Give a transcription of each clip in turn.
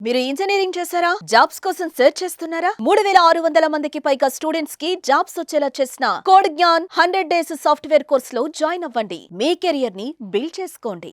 మీరు ఇంజనీరింగ్ చేశారా? జాబ్స్ కోసం సెర్చ్ చేస్తున్నారా? 3600 మందికి పైగా స్టూడెంట్స్ కి జాబ్స్ వచ్చేలా చేసిన code Gyan 100 days software course లో జాయిన్ అవ్వండి. మీ కెరియర్ ని బిల్డ్ చేసుకోండి.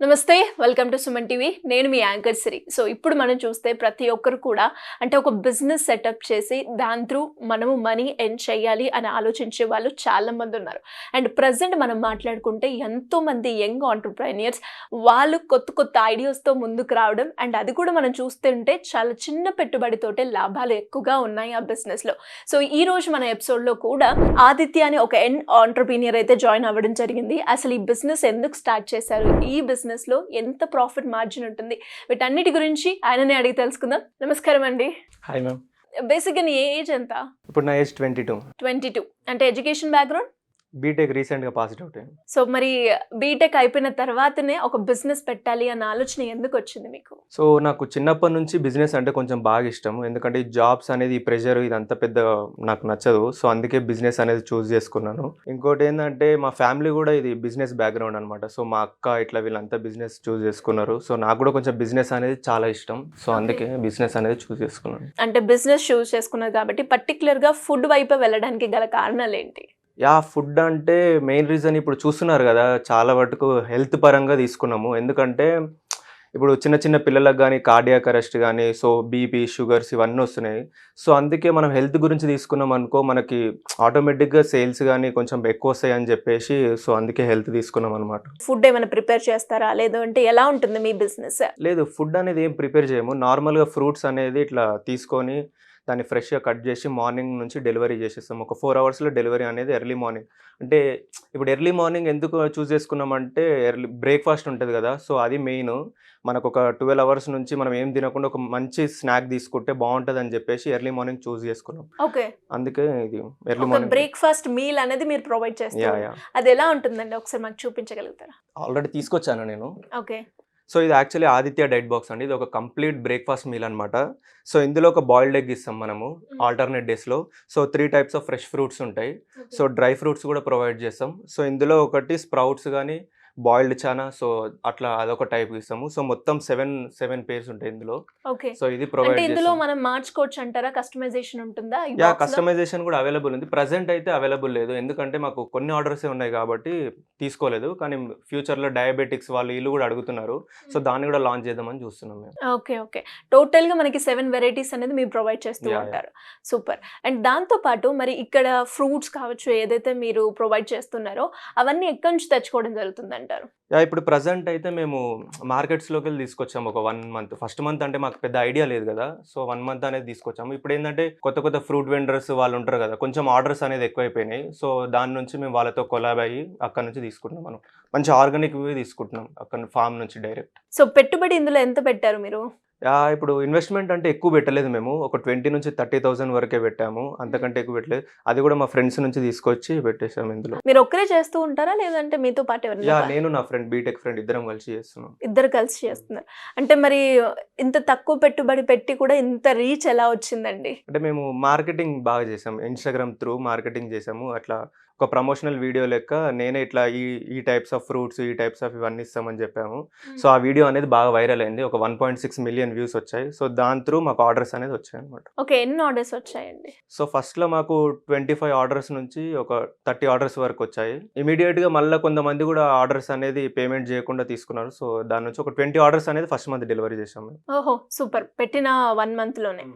నమస్తే, వెల్కమ్ టు సుమన్ టీవీ. నేను మీ యాంకర్ సిరి. సో ఇప్పుడు మనం చూస్తే ప్రతి ఒక్కరు కూడా అంటే ఒక బిజినెస్ సెటప్ చేసి దాని త్రూ మనము మనీ ఎర్న్ చేయాలి అని ఆలోచించే వాళ్ళు చాలా మంది ఉన్నారు. అండ్ ప్రజెంట్ మనం మాట్లాడుకుంటే ఎంతో మంది యంగ్ ఆంటర్ప్రెన్యూర్స్ వాళ్ళు కొత్త కొత్త ఐడియాస్తో ముందుకు రావడం, అండ్ అది కూడా మనం చూస్తుంటే చాలా చిన్న పెట్టుబడితోటే లాభాలు ఎక్కువగా ఉన్నాయి ఆ బిజినెస్లో. సో ఈ రోజు మన ఎపిసోడ్లో కూడా ఆదిత్య అని ఒక యంగ్ ఆంటర్ప్రెన్యూర్ అయితే జాయిన్ అవ్వడం జరిగింది. అసలు ఈ బిజినెస్ ఎందుకు స్టార్ట్ చేశారు, ఈ బిజినెస్ లో ఎంత ప్రాఫిట్ మార్జిన్ ఉంటుంది, వీటన్నిటి గురించి ఆయననే అడిగి తెలుసుకుందాం. నమస్కారం అండి. Hi ma'am. బేసిక్గా నీ ఏజ్ ఎంత? ఇప్పుడు నా ఏజ్ 22. 22. అంటే ఎడ్యుకేషన్ బ్యాక్గ్రౌండ్? బీటెక్ రీసెంట్గా పాస్ అవుట్ అయ్యాను. సో మరి బీటెక్ అయిపోయిన తర్వాతనే ఒక బిజినెస్ పెట్టాలి అన్న ఆలోచన ఎందుకు వచ్చింది మీకు? సో నాకు చిన్నప్పటి నుంచి బిజినెస్ అంటే కొంచెం బాగా ఇష్టం. ఎందుకంటే ఈ జాబ్స్ అనేది ఈ ప్రెషర్ ఇదంతా పెద్ద నాకు నచ్చదు. సో అందుకే బిజినెస్ అనేది చూస్ చేసుకున్నాను. ఇంకోటి ఏంటంటే మా ఫ్యామిలీ కూడా ఇది బిజినెస్ బ్యాక్గ్రౌండ్ అనమాట. సో మా అక్క ఇట్లా వీళ్ళంతా బిజినెస్ చూస్ చేసుకున్నారు. సో నాకు కూడా కొంచెం బిజినెస్ అనేది చాలా ఇష్టం. సో అందుకే బిజినెస్ అనేది చూస్ చేసుకున్నాను. అంటే బిజినెస్ చూస్ చేసుకున్నారు కాబట్టి పర్టికులర్గా ఫుడ్ వైపు వెళ్ళడానికి గల కారణాలు ఏంటి? ఫుడ్ అంటే మెయిన్ రీజన్ ఇప్పుడు చూస్తున్నారు కదా, చాలా వరకు హెల్త్ పరంగా తీసుకున్నాము. ఎందుకంటే ఇప్పుడు చిన్న చిన్న పిల్లలకు కానీ కార్డియాక్ అరెస్ట్ కానీ, సో బీపీ షుగర్స్ ఇవన్నీ వస్తున్నాయి. సో అందుకే మనం హెల్త్ గురించి తీసుకున్నాం అనుకో, మనకి ఆటోమేటిక్గా సేల్స్ కానీ కొంచెం ఎక్కువ వస్తాయి అని చెప్పేసి, సో అందుకే హెల్త్ తీసుకున్నాం అనమాట. ఫుడ్ ఏమైనా ప్రిపేర్ చేస్తారా, లేదు అంటే ఎలా ఉంటుంది మీ బిజినెస్? లేదు, ఫుడ్ అనేది ఏం ప్రిపేర్ చేయము. నార్మల్గా ఫ్రూట్స్ అనేది ఇట్లా తీసుకొని దాన్ని ఫ్రెష్గా కట్ చేసి మార్నింగ్ నుంచి డెలివరీ చేసేస్తాం. ఒక 4 అవర్స్లో డెలివరీ అనేది ఎర్లీ మార్నింగ్. అంటే ఇప్పుడు ఎర్లీ మార్నింగ్ ఎందుకు చూస్ చేసుకున్నామంటే ఎర్లీ బ్రేక్ఫాస్ట్ ఉంటుంది కదా, సో అది మెయిన్. మనకు ఒక 12 అవర్స్ నుంచి మనం ఏం తినకుండా ఒక మంచి స్నాక్ తీసుకుంటే బాగుంటుంది అని చెప్పేసి ఎర్లీ మార్నింగ్ చూస్ చేసుకున్నాం. ఓకే, అందుకే ఇది ఎర్లీ మార్నింగ్ బ్రేక్ఫాస్ట్ మీల్ అనేది మీరు ప్రొవైడ్ చేస్తారు. అది ఎలా ఉంటుందండి, ఒకసారి మాకు చూపించగలుగుతారా? ఆల్రెడీ తీసుకొచ్చాను నేను. ఓకే. సో ఇది యాక్చువల్లీ ఆదిత్య డైట్ బాక్స్ అండి. ఇది ఒక కంప్లీట్ బ్రేక్ఫాస్ట్ మీల్ అనమాట. సో ఇందులో ఒక బాయిల్డ్ ఎగ్ ఇస్తాం మనము ఆల్టర్నేట్ డేస్లో. So 3 types of fresh fruits ఉంటాయి. సో డ్రై ఫ్రూట్స్ కూడా ప్రొవైడ్ చేస్తాం. సో ఇందులో ఒకటి స్ప్రౌట్స్ కానీ బాయిల్డ్ చానా, సో అట్లా అదొక టైప్ ఇస్తాము. సో మొత్తం 7 పేర్స్ ఉంటాయి ఇందులో. ఓకే. సో ఇది ప్రొవైడ్ ఇందులో చేస్తాం. మనం మార్చుకోవచ్చు అంటారా? కస్టమైజేషన్ ఉంటుందా? కస్టమైజేషన్ కూడా అవైలబుల్ ఉంది. ప్రజెంట్ అయితే అవైలబుల్ లేదు, ఎందుకంటే మాకు కొన్ని ఆర్డర్స్ ఉన్నాయి కాబట్టి తీసుకోలేదు. కానీ ఫ్యూచర్లో డయాబెటిక్స్ వాళ్ళు వీళ్ళు కూడా అడుగుతున్నారు. సో దాన్ని కూడా లాంచ్ చేద్దామని చూస్తున్నాం మేము. Okay okay. టోటల్గా మనకి 7 వెరైటీస్ అనేది మీరు ప్రొవైడ్ చేస్తూ ఉంటారు. సూపర్. అండ్ దాంతో పాటు మరి ఇక్కడ ఫ్రూట్స్ కావచ్చు ఏదైతే మీరు ప్రొవైడ్ చేస్తున్నారో అవన్నీ ఎక్కడి నుంచి తెచ్చుకోవడం జరుగుతుందండి? ఇప్పుడు ప్రజెంట్ అయితే మేము మార్కెట్స్లోకి వెళ్ళి తీసుకొచ్చాము ఒక 1 మంత్. ఫస్ట్ మంత్ అంటే మాకు పెద్ద ఐడియా లేదు కదా, సో 1 మంత్ అనేది తీసుకొచ్చాము. ఇప్పుడు ఏంటంటే కొత్త కొత్త ఫ్రూట్ వెండర్స్ వాళ్ళు ఉంటారు కదా, కొంచెం ఆర్డర్స్ అనేది ఎక్కువైపోయినాయి. సో దాని నుంచి మేము వాళ్ళతో కొలాబ్ అయ్యి అక్కడ నుంచి తీసుకుంటున్నాం. మనం మంచి ఆర్గానిక్ తీసుకుంటున్నాం అక్కడ ఫామ్ నుంచి డైరెక్ట్. సో పెట్టుబడి ఇందులో ఎంత పెట్టారు మీరు? ఇప్పుడు ఇన్వెస్ట్మెంట్ అంటే ఎక్కువ పెట్టలేదు, మేము ఒక 20 నుంచి 30,000 వరకే పెట్టాము. అంతకంటే ఎక్కువ పెట్టలేదు. అది కూడా మా ఫ్రెండ్స్ నుంచి తీసుకొచ్చి పెట్టేసాము ఇందులో. మీరు ఒక్కరే చేస్తూ ఉంటారా, లేదంటే మీతో పాటు ఎవరైనా? నేను నా ఫ్రెండ్ బీటెక్ ఫ్రెండ్ ఇద్దరం కలిసి చేస్తున్నాం. ఇద్దరు కలిసి చేస్తున్నారు. అంటే మరి ఇంత తక్కువ పెట్టుబడి పెట్టి కూడా ఇంత రీచ్ ఎలా వచ్చిందండి? అంటే మేము మార్కెటింగ్ బాగా చేసాము, ఇన్స్టాగ్రామ్ త్రూ మార్కెటింగ్ చేసాము. అట్లా ఒక ప్రమోషనల్ వీడియో లెక్క నేనే ఇట్లా ఈ టైప్స్ ఆఫ్ ఫ్రూట్స్, ఈ టైప్స్ ఆఫ్ ఇవన్నీ ఇస్తామని చెప్పాము. సో ఆ వీడియో అనేది బాగా వైరల్ అయింది. ఒక 1.6 మిలియన్ వ్యూస్ వచ్చాయి. సో దాని త్రూ మాకు ఆర్డర్స్ అనేది వచ్చాయి అనమాట. ఓకే, ఎన్ని ఆర్డర్స్ వచ్చాయండి? సో ఫస్ట్లో మాకు 25 ఆర్డర్స్ నుంచి ఒక 30 ఆర్డర్స్ వరకు వచ్చాయి. ఇమీడియట్గా మళ్ళీ కొంతమంది కూడా ఆర్డర్స్ అనేది పేమెంట్ చేయకుండా తీసుకున్నారు. సో దాని నుంచి ఒక 20 ఆర్డర్స్ అనేది ఫస్ట్ మంత్ డెలివరీ చేసాము. ఓహో సూపర్. పెట్టిన 1 మంత్లోనే.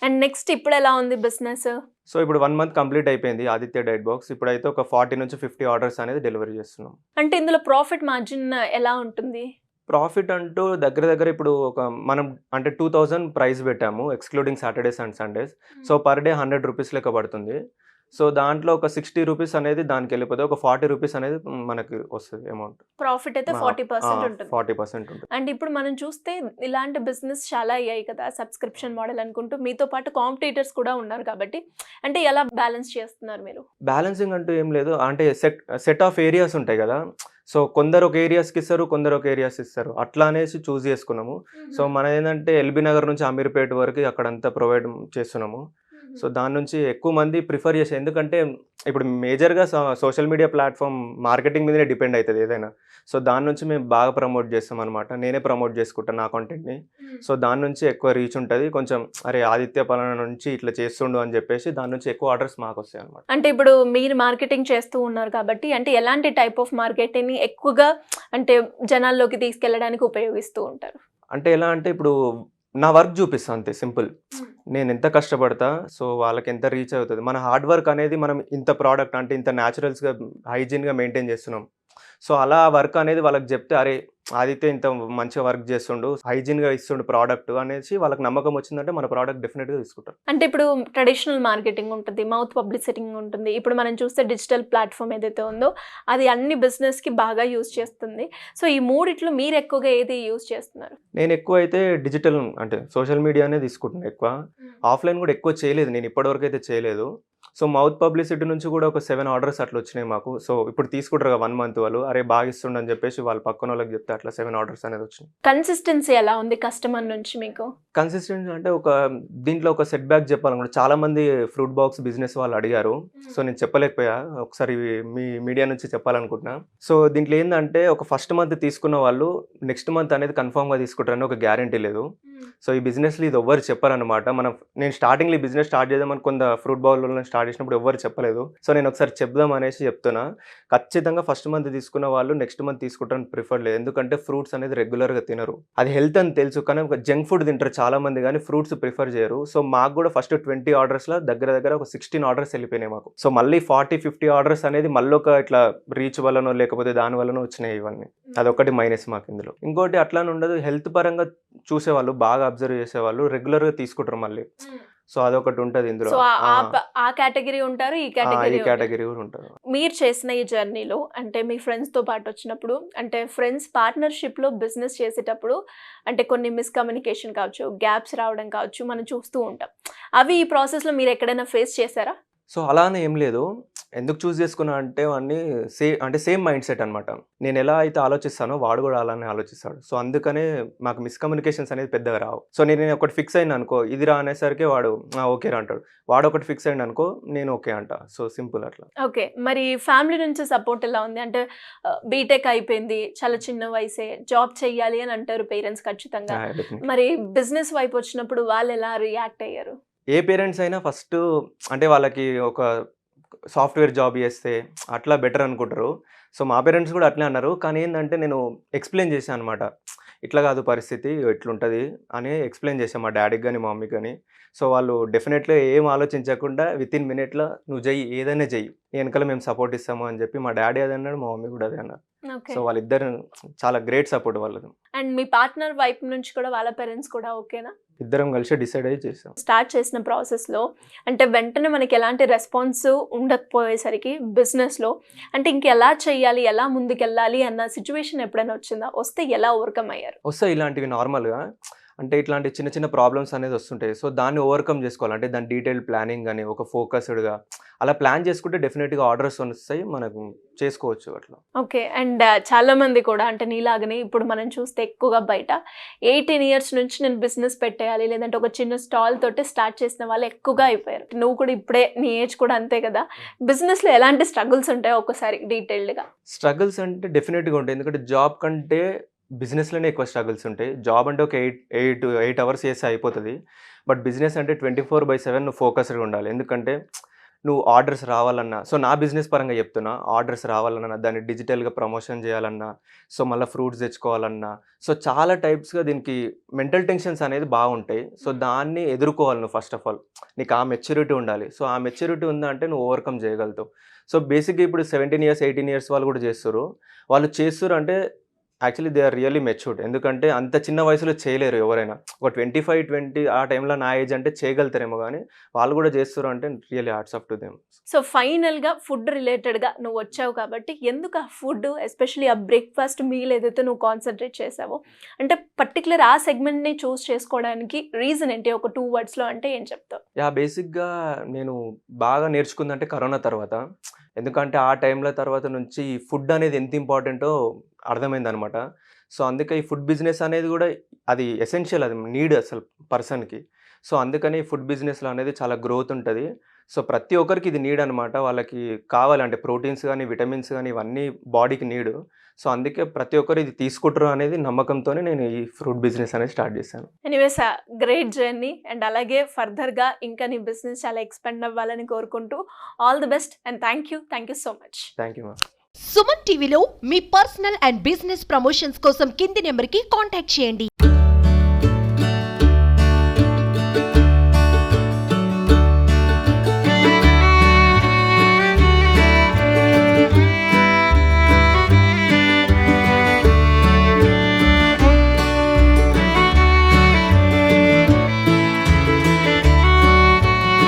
అండ్ నెక్స్ట్ ఇప్పుడు ఎలా ఉంది బిజినెస్? సో ఇప్పుడు 1 మంత్ కంప్లీట్ అయిపోయింది ఆదిత్య డైట్ బాక్స్. ఇప్పుడైతే ఒక 40 నుంచి 50 ఆర్డర్స్ అనేది డెలివరీ చేస్తున్నాం. అంటే ఇందులో ప్రాఫిట్ మార్జిన్ ఎలా ఉంటుంది? ప్రాఫిట్ అంటూ దగ్గర దగ్గర ఇప్పుడు ఒక మనం అంటే 2000 ప్రైస్ పెట్టాము excluding Saturdays and Sundays. So per day 100 rupees లెక్క పడుతుంది. సో దాంట్లో ఒక 60 రూపీస్ అనేది దానికి వెళ్ళిపోతే ఒక 40 రూపీస్ అనేది మనకి వస్తుంది అమౌంట్. ప్రాఫిట్ అయితే 40% ఉంటుంది. 40% ఉంటుంది. అండ్ ఇప్పుడు మనం చూస్తే ఇలాంటి బిజినెస్ చాలా అయ్యాయి కదా, సబ్స్క్రిప్షన్ మోడల్ అనుకుంటూ. మీతో పాటు కాంపిటీటర్స్ కూడా ఉన్నారు కాబట్టి అంటే ఎలా బ్యాలెన్స్ చేస్తున్నారు మీరు? బ్యాలెన్సింగ్ అంటూ ఏం లేదు. అంటే సెట్ ఆఫ్ ఏరియాస్ ఉంటాయి కదా, సో కొందరు ఒక ఏరియాస్కి ఇస్తారు, కొందరు ఒక ఏరియాస్ ఇస్తారు. అట్లా అనేసి చూస్ చేసుకున్నాము. సో మన ఏంటంటే ఎల్బీ నగర్ నుంచి అమీర్పేట వరకు అక్కడంతా ప్రొవైడ్ చేస్తున్నాము. సో దాని నుంచి ఎక్కువ మంది ప్రిఫర్ చేసే, ఎందుకంటే ఇప్పుడు మేజర్‌గా సోషల్ మీడియా ప్లాట్‌ఫామ్ మార్కెటింగ్ మీదనే డిపెండ్ అయితది ఏదైనా. సో దాని నుంచి మేము బాగా ప్రమోట్ చేస్తామనమాట. నేనే ప్రమోట్ చేసుకుంటాను నా కంటెంట్‌ని. సో దాని నుంచి ఎక్కువ రీచ్ ఉంటది. కొంచెం అరే! ఆదిత్య పలానా నుంచి ఇట్లా చేస్తుండు అని చెప్పేసి దాని నుంచి ఎక్కువ ఆర్డర్స్ మాకొస్తాయన్నమాట. అంటే ఇప్పుడు మీరు మార్కెటింగ్ చేస్తూ ఉన్నారు కాబట్టి, అంటే ఎలాంటి టైప్ ఆఫ్ మార్కెటింగ్‌ని ఎక్కువగా అంటే జనాల్లోకి తీసుకెళ్ళడానికి ఉపయోగిస్తూ ఉంటారు? అంటే ఎలా అంటే ఇప్పుడు నా వర్క్ చూపిస్తా అంతే సింపుల్. నేనెంత కష్టపడతా, సో వాళ్ళకెంత రీచ్ అవుతది. మన హార్డ్ వర్క్ అనేది మనం ఇంత ప్రోడక్ట్ అంటే ఇంత న్యాచురల్స్‌గా, హైజీన్‌గా మెయింటైన్ చేస్తున్నాం. సో అలా వర్క్ అనేది వాళ్ళకి జెప్తే, అరే! ఆదిత్య ఇంత మంచిగా వర్క్ చేస్తుండు, హైజీన్‌గా ఇస్తుండు ప్రోడక్ట్ అనేసి వాళ్ళకి నమ్మకం వచ్చిందంటే మన ప్రోడక్ట్ డెఫినిట్‌గా తీసుకుంటారు. అంటే ఇప్పుడు ట్రెడిషనల్ మార్కెటింగ్ ఉంటుంది, మౌత్ పబ్లిసిటింగ్ ఉంటుంది. ఇప్పుడు మనం చూస్తే డిజిటల్ ప్లాట్‌ఫామ్ ఏదైతే ఉందో, అది అన్ని బిజినెస్‌కి బాగా యూజ్ చేస్తుంది. సో ఈ మూడిట్లో మీరు ఎక్కువగా ఏది యూజ్ చేస్తున్నారు? నేను ఎక్కువైతే డిజిటల్ అంటే సోషల్ మీడియానే తీసుకుంటున్నా ఎక్కువ. ఆఫ్‌లైన్ కూడా ఎక్కువ చేయలేదు. నేను ఇప్పటివరకు అయితే చేయలేదు. సో మౌత్ పబ్లిసిటీ నుంచి కూడా ఒక 7 ఆర్డర్స్ అట్లా వచ్చినాయి మాకు. సో ఇప్పుడు తీసుకుంటారు కదా 1 మంత్ వాళ్ళు. అరే! బాగా ఇస్తుండు అని చెప్పేసి వాళ్ళ పక్కనోళ్ళకి చెప్తే అట్లా 7 ఆర్డర్స్ అనేది వచ్చినాయి. కన్సిస్టెన్సీ ఎలా ఉంది కస్టమర్ నుంచి మీకు? కన్సిస్టెన్సీ అంటే దీంట్లో ఒక సెట్ బ్యాక్ చెప్పాలనుకుంటే, చాలా మంది ఫ్రూట్ బాక్స్ బిజినెస్ వాళ్ళు అడిగారు. సో నేను చెప్పలేకపోయా. ఒకసారి మీ మీడియా నుంచి చెప్పాలనుకుంటున్నా. సో దీంట్లో ఏందంటే ఒక ఫస్ట్ మంత్ తీసుకున్న వాళ్ళు నెక్స్ట్ మంత్ అనేది కన్ఫర్మ్‌గా తీసుకుంటారని ఒక గ్యారంటీ లేదు. సో ఈ బిజినెస్‌లో ఇది ఎవ్వరు చెప్పరనమాట. నేను స్టార్టింగ్‌లో ఈ బిజినెస్ స్టార్ట్ చేద్దామని కొంత ఫ్రూట్ బౌల్‌లో స్టార్ట్ చేసినప్పుడు ఎవ్వరు చెప్పలేదు. సో నేను ఒకసారి చెప్దాం అనేసి చెప్తున్నా. ఖచ్చితంగా ఫస్ట్ మంత్ తీసుకున్న వాళ్ళు నెక్స్ట్ మంత్ తీసుకుంటారని ప్రిఫర్ లేదు. ఎందుకంటే ఫ్రూట్స్ అనేది రెగ్యులర్‌గా తినరు. అది హెల్త్ అని తెలుసు, కానీ ఒక జంక్ ఫుడ్ తింటారు చాలా మంది, కానీ ఫ్రూట్స్ ప్రిఫర్ చేయరు. సో మాకు కూడా ఫస్ట్ 20 ఆర్డర్స్‌లో దగ్గర ఒక 16 ఆర్డర్స్ వెళ్ళిపోయినాయి మాకు. సో మళ్ళీ 40, 50 ఆర్డర్స్ అనేది మళ్ళొక ఇట్లా రీచ్ వల్లనో లేకపోతే దాని వల్లనో వచ్చినాయి ఇవన్నీ. అదొకటి మైనస్ మాకు ఇందులో. ఇంకోటి అట్లానే ఉండదు, హెల్త్ పరంగా చూసేవాళ్ళు, బాగా అబ్జర్వ్ చేసేవాళ్ళు రెగ్యులర్‌గా తీసుకుంటారు మళ్ళీ. సో అదొకటి ఉంటది ఇందులో. సో ఆ కేటగిరీ ఉంటారు, ఈ ఈ కేటగిరీ ఉంటారు. కేటగిరీ కూడా ఉంటారు. మీరు చేసిన ఈ జర్నీలో అంటే మీ ఫ్రెండ్స్‌తో పాటు వచ్చినప్పుడు, అంటే ఫ్రెండ్స్ పార్ట్నర్‌షిప్‌లో బిజినెస్ చేసేటప్పుడు అంటే కొన్ని మిస్‌కమ్యూనికేషన్ కావచ్చు, గ్యాప్స్ రావడం కావచ్చు, మనం చూస్తూ ఉంటాం. అవి ఈ ప్రాసెస్‌లో మీరు ఎక్కడైనా ఫేస్ చేసారా? సో అలా అని ఏం లేదు. ఎందుకు చూజ్ చేసుకున్నా అంటే వాడిని సేమ్ మైండ్ సెట్ అనమాట. నేను ఎలా అయితే ఆలోచిస్తానో వాడు కూడా అలానే ఆలోచిస్తాడు. సో అందుకనే మాకు మిస్‌కమ్యూనికేషన్స్ అనేది పెద్దగా రావు. సో నేను ఒకటి ఫిక్స్ అయ్యాననుకో, ఇది రా అనేసరికి వాడు ఓకే రా అంటాడు. వాడు ఒకటి ఫిక్స్ అయ్యిండనుకో, నేను ఓకే అంటా. సో సింపుల్ అట్లా. ఓకే. మరి ఫ్యామిలీ నుంచి సపోర్ట్ ఎలా ఉంది? అంటే బీటెక్ అయిపోయింది, చాలా చిన్న వయసే, జాబ్ చెయ్యాలి అని అంటారు పేరెంట్స్ ఖచ్చితంగా. డెఫినెట్‌లీ. మరి బిజినెస్ వైపు వచ్చినప్పుడు వాళ్ళు ఎలా రియాక్ట్ అయ్యారు? ఏ పేరెంట్స్ అయినా ఫస్ట్ అంటే వాళ్ళకి ఒక సాఫ్ట్‌వేర్ జాబ్ చేస్తే అట్లా బెటర్ అనుకుంటారు. సో మా పేరెంట్స్ కూడా అట్లే అన్నారు. కానీ ఏందంటే నేను ఎక్స్‌ప్లెయిన్ చేశా అనమాట. ఇట్లా కాదు పరిస్థితి, ఇట్లుంటది అని ఎక్స్‌ప్లెయిన్ చేశా మా డ్యాడీకి గాని, మా మమ్మీకి గాని. సో వాళ్ళు డెఫినెట్‌లీ ఏం ఆలోచించకుండా వితిన్ మినిట్‌లో నువ్వు చెయ్యి, ఏదైనా చెయ్యి, నీ వెనకాల మేము సపోర్ట్ ఇస్తాము అని చెప్పి మా డ్యాడీ అదే అన్నాడు, మా మమ్మీ కూడా అదే అన్నారు. ఓకే. సో వాళ్ళిద్దరు చాలా గ్రేట్ సపోర్ట్ వాళ్ళది. అండ్ మీ పార్ట్నర్ వైపు నుంచి కూడా వాళ్ళ పేరెంట్స్ కూడా ఓకేనా? ఇద్దరం కలిసి డిసైడ్ అయ్యి చేసాం. స్టార్ట్ చేసిన ప్రాసెస్‌లో అంటే వెంటనే మనకి ఎలాంటి రెస్పాన్స్ ఉండకపోయేసరికి బిజినెస్‌లో అంటే ఇంకెలా చేయాలి, ఎలా ముందుకెళ్ళాలి అన్న సిట్యుయేషన్ ఎప్పుడైనా వచ్చిందా? వస్తే ఎలా ఓవర్‌కమ్ అయ్యారు? వస్తాయి ఇలాంటివి నార్మల్‌గా. అంటే ఇట్లాంటి చిన్న చిన్న ప్రాబ్లమ్స్ అనేది వస్తుంటాయి. సో దాన్ని ఓవర్‌కమ్ చేసుకోవాలి. అంటే దాని డీటెయిల్డ్ ప్లానింగ్ గాని, ఒక ఫోకస్డ్‌గా అలా ప్లాన్ చేసుకుంటే డెఫినిట్‌గా ఆర్డర్స్ వస్తాయి. మనకు చేసుకోవచ్చు అట్లా. ఓకే. అండ్ చాలా మంది కూడా అంటే నీలాగానే ఇప్పుడు మనం చూస్తే ఎక్కువగా బయట 18 ఇయర్స్ నుంచి నేను బిజినెస్ పెట్టేయాలి, లేదంటే ఒక చిన్న స్టాల్ తోటి స్టార్ట్ చేసిన వాళ్ళు ఎక్కువగా అయిపోయారు. నువ్వు కూడా ఇప్పుడే నీ ఏజ్ కూడా అంతే కదా! బిజినెస్‌లో ఎలాంటి స్ట్రగుల్స్ ఉంటాయో ఒక్కసారి డీటెయిల్డ్‌గా? స్ట్రగుల్స్ అంటే డెఫినిట్‌గా ఉంటాయి. ఎందుకంటే జాబ్ కంటే బిజినెస్‌లోనే ఎక్కువ స్ట్రగుల్స్ ఉంటాయి. జాబ్ అంటే ఒక 8 అవర్స్ చేస్తే అయిపోతది. బట్ బిజినెస్ అంటే 24/7 నువ్వు ఫోకస్డ్‌గా ఉండాలి. ఎందుకంటే నువ్వు ఆర్డర్స్ రావాలన్నా, సో నా బిజినెస్ పరంగా చెప్తున్నా, ఆర్డర్స్ రావాలన్నా, దాన్ని డిజిటల్‌గా ప్రమోషన్ చేయాలన్నా, సో మళ్ళీ ఫ్రూట్స్ తెచ్చుకోవాలన్నా, సో చాలా టైప్స్‌గా దీనికి మెంటల్ టెన్షన్స్ అనేది బాగుంటాయి. సో దాన్ని ఎదుర్కోవాలి నువ్వు ఫస్ట్ ఆఫ్ ఆల్. నీకు ఆ మెచ్యూరిటీ ఉండాలి. సో ఆ మెచ్యూరిటీ ఉందంటే నువ్వు ఓవర్‌కమ్ చేయగలుగుతావు. సో బేసిక్‌గా ఇప్పుడు 17 ఇయర్స్, 18 ఇయర్స్ వాళ్ళు కూడా చేస్తుర్రు. వాళ్ళు చేస్తుర్రు అంటే actually they are really matured. ఎందుకంటే అంత చిన్న వయసులో చేయలేరు ఎవరైనా. ఒక 25, 20 ఆ టైంలో నా ఏజ్ అంటే చేయగలుగుతారేమో గానీ, వాళ్ళు కూడా చేస్తుర్రు అంటే really hats off to them. So ఫైనల్‌గా ఫుడ్ రిలేటెడ్‌గా నువ్వు వచ్చావు కాబట్టి ఎందుకు ఆ ఫుడ్ ఎస్పెషల్లీ ఆ బ్రేక్‌ఫాస్ట్ మీల్ ఏదైతే నువ్వు కాన్సంట్రేట్ చేసావో, అంటే పర్టిక్యులర్ ఆ సెగ్మెంట్‌ని చూస్ చేసుకోవడానికి రీజన్ ఏంటి? ఒక 2 వర్డ్స్‌లో అంటే ఏం చెప్తావు? బేసిక్‌గా నేను బాగా నేర్చుకుందంటే కరోనా తర్వాత. ఎందుకంటే ఆ టైంలో తర్వాత నుంచి ఈ ఫుడ్ అనేది ఎంత ఇంపార్టెంటో అర్థమైందనమాట. సో అందుకే ఈ ఫుడ్ బిజినెస్ అనేది కూడా అది ఎసెన్షియల్, అది నీడ్ అసలు పర్సన్‌కి. సో అందుకని ఫుడ్ బిజినెస్లో అనేది చాలా గ్రోత్ ఉంటుంది. సో ప్రతి ఒక్కరికి ఇది నీడ్ అనమాట. వాళ్ళకి కావాలి ప్రోటీన్స్ కానీ, విటమిన్స్ కానీ ఇవన్నీ బాడీకి నీడు. సో అందుకే ప్రతి ఒక్కరు ఇది తీసుకుంటారు అనేది నమ్మకంతోనే నేను ఈ ఫ్రూట్ బిజినెస్ అనేది స్టార్ట్ చేశాను. ఎనీవేస్ గ్రేట్ జర్నీ అండ్ అలాగే ఫర్దర్గా ఇంకా నీ బిజినెస్ చాలా ఎక్స్పెండ్ అవ్వాలని కోరుకుంటూ all the best and thank you so much. Thank you ma'am. Suman టీవీలో మీ పర్సనల్ అండ్ బిజినెస్ ప్రమోషన్స్ కోసం కింది నెంబర్కి కాంటాక్ట్ చేయండి.